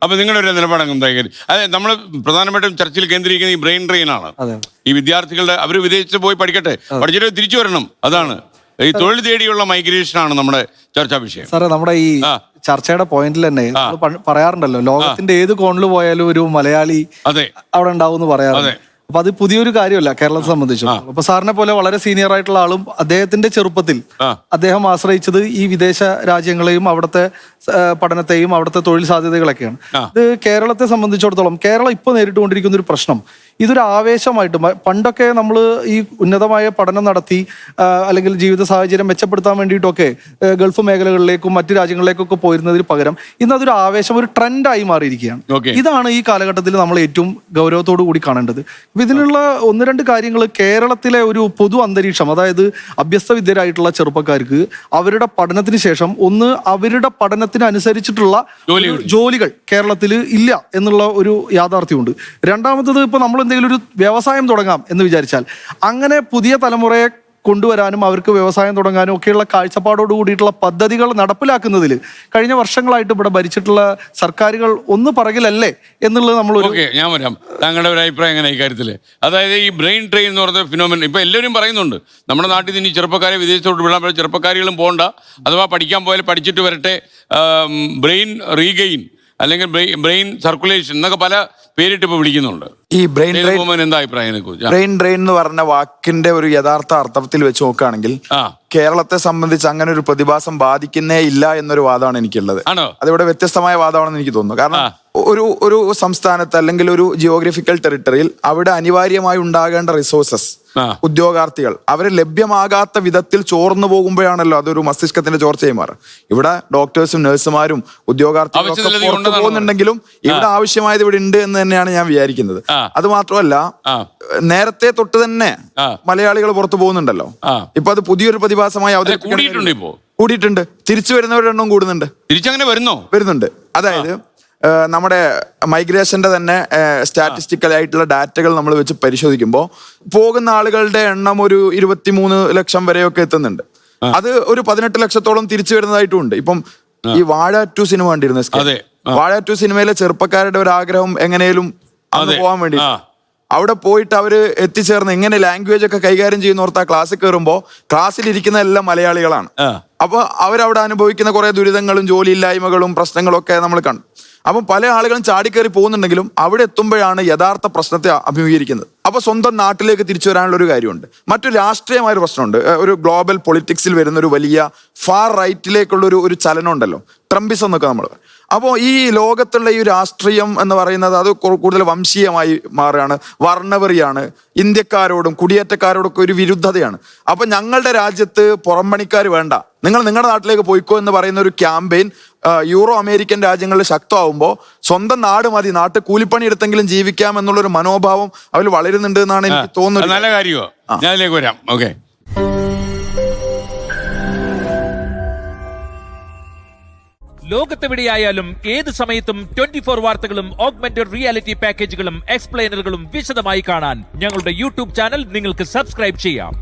അപ്പൊ നിങ്ങളുടെ ഒരു നിലപാടങ്ങ് എന്തായാലും അതെ നമ്മൾ പ്രധാനമായിട്ടും ചർച്ചയിൽ കേന്ദ്രീകരിക്കുന്ന ഈ ബ്രെയിൻ ഡ്രെയിൻ ആണ്. ഈ വിദ്യാർത്ഥികളുടെ അവർ വിദേശത്ത് പോയി പഠിക്കട്ടെ, പഠിച്ചിട്ട് തിരിച്ചു വരണം. അതാണ് ഈ തൊഴിൽ തേടിയുള്ള മൈഗ്രേഷൻ ആണ് നമ്മുടെ ചർച്ചാ വിഷയം. സാറേ, നമ്മുടെ ഈ ചർച്ചയുടെ പോയിന്റിൽ തന്നെ പറയാറുണ്ടല്ലോ, ലോകത്തിന്റെ ഏത് കോണിൽ പോയാലും ഒരു മലയാളി അവിടെ ഉണ്ടാവും എന്ന് പറയാറുണ്ട്. അപ്പൊ അത് പുതിയൊരു കാര്യമല്ല കേരളത്തെ സംബന്ധിച്ചു. അപ്പൊ സാറിനെ പോലെ വളരെ സീനിയർ ആയിട്ടുള്ള ആളും അദ്ദേഹത്തിന്റെ ചെറുപ്പത്തിൽ അദ്ദേഹം ആശ്രയിച്ചത് ഈ വിദേശ രാജ്യങ്ങളെയും അവിടുത്തെ പഠനത്തെയും അവിടുത്തെ തൊഴിൽ സാധ്യതകളൊക്കെയാണ്. ഇത് കേരളത്തെ സംബന്ധിച്ചിടത്തോളം കേരളം ഇപ്പൊ നേരിട്ടുകൊണ്ടിരിക്കുന്ന ഒരു പ്രശ്നം, ഇതൊരു ആവേശമായിട്ട് പണ്ടൊക്കെ നമ്മൾ ഈ ഉന്നതമായ പഠനം നടത്തി അല്ലെങ്കിൽ ജീവിത സാഹചര്യം മെച്ചപ്പെടുത്താൻ വേണ്ടിയിട്ടൊക്കെ ഗൾഫ് മേഖലകളിലേക്കും മറ്റു രാജ്യങ്ങളിലേക്കൊക്കെ പോയിരുന്നതിന് പകരം ഇന്ന് അതൊരു ആവേശം, ഒരു ട്രെൻഡായി മാറിയിരിക്കുകയാണ്. ഇതാണ് ഈ കാലഘട്ടത്തിൽ നമ്മൾ ഏറ്റവും ഗൗരവത്തോടു കൂടി കാണേണ്ടത്. ഇതിനുള്ള ഒന്ന് രണ്ട് കാര്യങ്ങൾ കേരളത്തിലെ ഒരു പൊതു അന്തരീക്ഷം, അതായത് അഭ്യസ്ത വിദ്യരായിട്ടുള്ള ചെറുപ്പക്കാർക്ക് അവരുടെ പഠനത്തിന് ശേഷം ഒന്ന് അവരുടെ പഠനത്തിന് അനുസരിച്ചിട്ടുള്ള ജോലികൾ കേരളത്തിൽ ഇല്ല എന്നുള്ള ഒരു യാഥാർത്ഥ്യമുണ്ട്. രണ്ടാമത്തത്, ഇപ്പൊ നമ്മൾ എന്തെങ്കിലും ഒരു വ്യവസായം തുടങ്ങാം എന്ന് വിചാരിച്ചാൽ അങ്ങനെ പുതിയ തലമുറയെ കൊണ്ടുവരാനും അവർക്ക് വ്യവസായം തുടങ്ങാനും ഒക്കെയുള്ള കാഴ്ചപ്പാടോട് കൂടിയിട്ടുള്ള പദ്ധതികൾ നടപ്പിലാക്കുന്നതിൽ കഴിഞ്ഞ വർഷങ്ങളായിട്ട് ഇവിടെ ഭരിച്ചിട്ടുള്ള സർക്കാരുകൾ ഒന്ന് പറകിലല്ലേ എന്നുള്ളത് നമ്മൾ ഞാൻ വരാം. താങ്കളുടെ ഒരു അഭിപ്രായം എങ്ങനെ ഈ കാര്യത്തിൽ? അതായത് ഈ ബ്രെയിൻ ട്രെയിൻ എന്ന് പറഞ്ഞ ഫിനോമിനൻ ഇപ്പൊ എല്ലാവരും പറയുന്നുണ്ട്, നമ്മുടെ നാട്ടിൽ നിന്ന് ചെറുപ്പക്കാരെ വിദേശത്തോട്ട് വിടാൻ, ചെറുപ്പക്കാരികളും പോകണ്ട, അഥവാ പഠിക്കാൻ പോയാൽ പഠിച്ചിട്ട് വരട്ടെ, ബ്രെയിൻ റീഗെയിൻ അല്ലെങ്കിൽ ബ്രെയിൻ സർക്കുലേഷൻ എന്നൊക്കെ പല പേരിട്ട് ഇപ്പൊ വിളിക്കുന്നുണ്ട്. ഈ ബ്രെയിൻ എന്താ അഭിപ്രായം? ബ്രെയിൻ ഡ്രെയിൻ എന്ന് പറഞ്ഞ വാക്കിന്റെ ഒരു യഥാർത്ഥ അർത്ഥത്തിൽ വെച്ച് നോക്കുകയാണെങ്കിൽ കേരളത്തെ സംബന്ധിച്ച് അങ്ങനെ ഒരു പ്രതിഭാസം ബാധിക്കുന്നേ ഇല്ല എന്നൊരു വാദമാണ് എനിക്കുള്ളത്. അതിവിടെ വ്യത്യസ്തമായ വാദമാണെന്ന് എനിക്ക് തോന്നുന്നു. കാരണം ഒരു സംസ്ഥാനത്ത് അല്ലെങ്കിൽ ഒരു ജിയോഗ്രഫിക്കൽ ടെറിട്ടറിയിൽ അവിടെ അനിവാര്യമായി ഉണ്ടാകേണ്ട റിസോഴ്സസ്, ഉദ്യോഗാർത്ഥികൾ അവര് ലഭ്യമാകാത്ത വിധത്തിൽ ചോർന്നു പോകുമ്പോഴാണല്ലോ അതൊരു മസ്തിഷ്കത്തിന്റെ ചോർച്ചയായി മാറും. ഇവിടെ ഡോക്ടേഴ്സും നഴ്സുമാരും ഉദ്യോഗാർത്ഥികളും ഒക്കെ പുറത്തു പോകുന്നുണ്ടെങ്കിലും ഇവിടെ ആവശ്യമായത് ഇവിടെ ഉണ്ട് എന്ന് തന്നെയാണ് ഞാൻ വിചാരിക്കുന്നത്. അത് മാത്രമല്ല, നേരത്തെ തൊട്ട് തന്നെ മലയാളികൾ പുറത്തു പോകുന്നുണ്ടല്ലോ. ഇപ്പൊ അത് പുതിയൊരു പ്രതിഭാസമായി കൂടിയിട്ടുണ്ട്. തിരിച്ചു വരുന്നവരുടെ എണ്ണം കൂടുന്നുണ്ട്. തിരിച്ചങ്ങനെ വരുന്നുണ്ട്. അതായത് നമ്മുടെ മൈഗ്രേഷന്റെ തന്നെ സ്റ്റാറ്റിസ്റ്റിക്കൽ ആയിട്ടുള്ള ഡാറ്റകൾ നമ്മൾ വെച്ച് പരിശോധിക്കുമ്പോൾ പോകുന്ന ആളുകളുടെ എണ്ണം ഒരു 23 ലക്ഷം വരെയൊക്കെ എത്തുന്നുണ്ട്. അത് ഒരു 18 ലക്ഷത്തോളം തിരിച്ചു വരുന്നതായിട്ടുമുണ്ട്. ഇപ്പം ഈ വാഴ 2 സിനിമ കണ്ടിരുന്നു. വാഴ 2 സിനിമയിലെ ചെറുപ്പക്കാരുടെ ഒരു ആഗ്രഹം എങ്ങനെയും അന്ന് പോകാൻ വേണ്ടി അവിടെ പോയിട്ട് അവര് എത്തിച്ചേർന്ന് എങ്ങനെ ലാംഗ്വേജ് ഒക്കെ കൈകാര്യം ചെയ്യുന്ന ഓർത്താ ക്ലാസ്സിൽ കയറുമ്പോൾ ക്ലാസ്സിലിരിക്കുന്ന എല്ലാം മലയാളികളാണ്. അപ്പൊ അവരവിടെ അനുഭവിക്കുന്ന കുറെ ദുരിതങ്ങളും ജോലിയില്ലായ്മകളും പ്രശ്നങ്ങളും ഒക്കെ നമ്മൾ കണ്ടു. അപ്പം പല ആളുകളും ചാടിക്കയറി പോകുന്നുണ്ടെങ്കിലും അവിടെ എത്തുമ്പോഴാണ് യഥാർത്ഥ പ്രശ്നത്തെ അഭിമുഖീകരിക്കുന്നത്. അപ്പൊ സ്വന്തം നാട്ടിലേക്ക് തിരിച്ചു വരാനുള്ള ഒരു കാര്യമുണ്ട്. മറ്റൊരു രാഷ്ട്രീയമായ ഒരു പ്രശ്നമുണ്ട്. ഒരു ഗ്ലോബൽ പൊളിറ്റിക്സിൽ വരുന്ന ഒരു വലിയ ഫാർ റൈറ്റിലേക്കുള്ള ഒരു ചലനം ഉണ്ടല്ലോ, ട്രംപിസം എന്നൊക്കെ നമ്മൾ. അപ്പോൾ ഈ ലോകത്തുള്ള ഈ രാഷ്ട്രീയം എന്ന് പറയുന്നത് അത് കൂടുതൽ വംശീയമായി മാറുകയാണ്, വർണ്ണവെറിയാണ്, ഇന്ത്യക്കാരോടും കുടിയേറ്റക്കാരോടൊക്കെ ഒരു വിരുദ്ധതയാണ്. അപ്പൊ ഞങ്ങളുടെ രാജ്യത്ത് പുറംപണിക്കാർ വേണ്ട, നിങ്ങൾ നിങ്ങളുടെ നാട്ടിലേക്ക് പോയിക്കോ എന്ന് പറയുന്ന ഒരു ക്യാമ്പയിൻ യൂറോ അമേരിക്കൻ രാജ്യങ്ങളിൽ ശക്തമാവുമ്പോൾ സ്വന്തം നാട് മതി, നാട്ടിൽ കൂലിപ്പണി എടുത്തെങ്കിലും ജീവിക്കാം എന്നുള്ളൊരു മനോഭാവം അവർ വളരുന്നുണ്ട് എന്നാണ് എനിക്ക് തോന്നുന്നത്. നല്ല കാര്യമോ? ഞാൻ അതിലേക്ക് വരാം. ഓക്കെ, ലോകത്തെവിടെയായാലും ഏത് സമയത്തും 24 വാർത്തകളും ഓഗ്മെന്റഡ് റിയാലിറ്റി പാക്കേജുകളും എക്സ്പ്ലെയിനറുകളും വിശദമായി കാണാൻ ഞങ്ങളുടെ യൂട്യൂബ് ചാനൽ നിങ്ങൾക്ക് സബ്സ്ക്രൈബ് ചെയ്യാം.